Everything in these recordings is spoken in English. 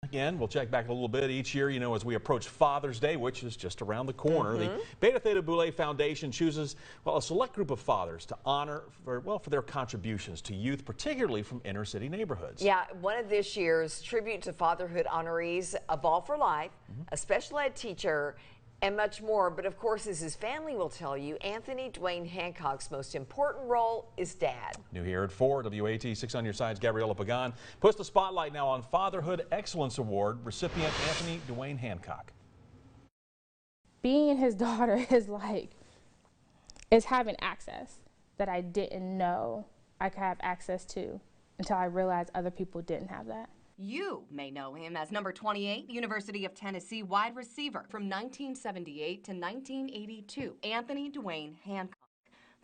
Again, we'll check back a little bit each year, as we approach Father's Day, which is just around the corner. The Beta Theta Boulay Foundation chooses, a select group of fathers to honor for their contributions to youth, particularly from inner city neighborhoods. Yeah, one of this year's tribute to fatherhood honorees, a Ball for Life, a special ed teacher, and much more. But of course, as his family will tell you, Duane Hancock's most important role is dad. New here at 4, WATE 6 on your side's Gabriella Pagan puts the spotlight now on Fatherhood Excellence Award recipient Duane Hancock. Being his daughter is having access that I didn't know I could have access to until I realized other people didn't have that. You may know him as number 28, University of Tennessee wide receiver from 1978 to 1982, Duane Hancock.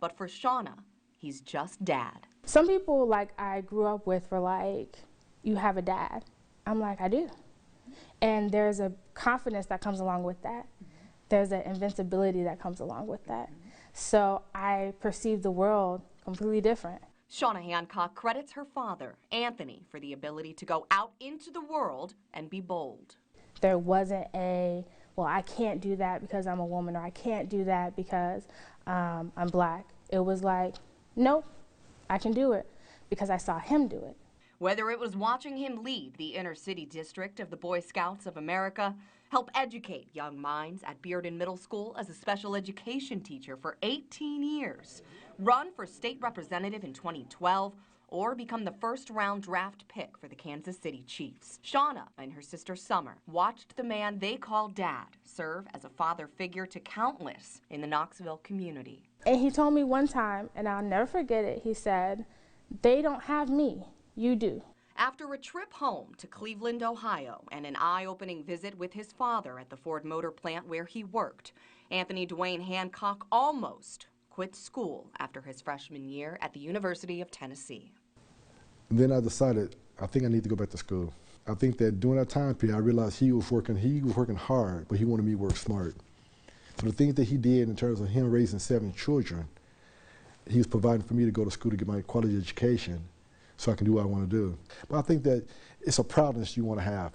But for Shauna, he's just dad. Some people I grew up with were like, you have a dad. I'm like, I do. And there's a confidence that comes along with that. There's an invincibility that comes along with that. So I perceive the world completely different. Shauna Hancock credits her father, Anthony, for the ability to go out into the world and be bold. There wasn't well, I can't do that because I'm a woman, or I can't do that because I'm black. It was like, nope, I can do it because I saw him do it. Whether it was watching him lead the inner city district of the Boy Scouts of America, help educate young minds at Bearden Middle School as a special education teacher for 18 years, run for state representative in 2012, or become the first-round draft pick for the Kansas City Chiefs. Shauna and her sister Summer watched the man they call Dad serve as a father figure to countless in the Knoxville community. And he told me one time, and I'll never forget it, he said, "They don't have me, you do." After a trip home to Cleveland, Ohio, and an eye-opening visit with his father at the Ford Motor plant where he worked, Duane Hancock almost quit school after his freshman year at the University of Tennessee. Then I decided, I think I need to go back to school. I think that during that time period, I realized he was working hard, but he wanted me to work smart. So the things that he did in terms of him raising 7 children, he was providing for me to go to school to get my quality education so I can do what I want to do. But I think that it's a proudness you want to have.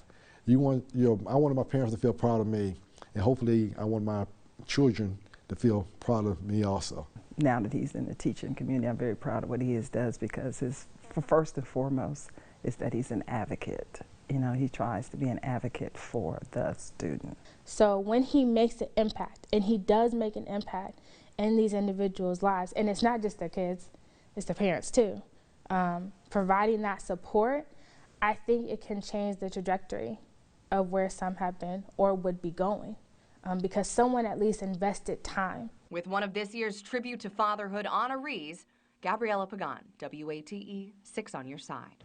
I wanted my parents to feel proud of me, and hopefully I want my children to feel proud of me also. Now that he's in the teaching community, I'm very proud of what he does because first and foremost is that he's an advocate. He tries to be an advocate for the student. So when he makes an impact, and he does make an impact in these individuals' lives, and it's not just their kids, it's the parents too. Providing that support, I think it can change the trajectory of where some have been or would be going, because someone at least invested time. With one of this year's Tribute to Fatherhood honorees, Gabriella Pagan, WATE 6 on your side.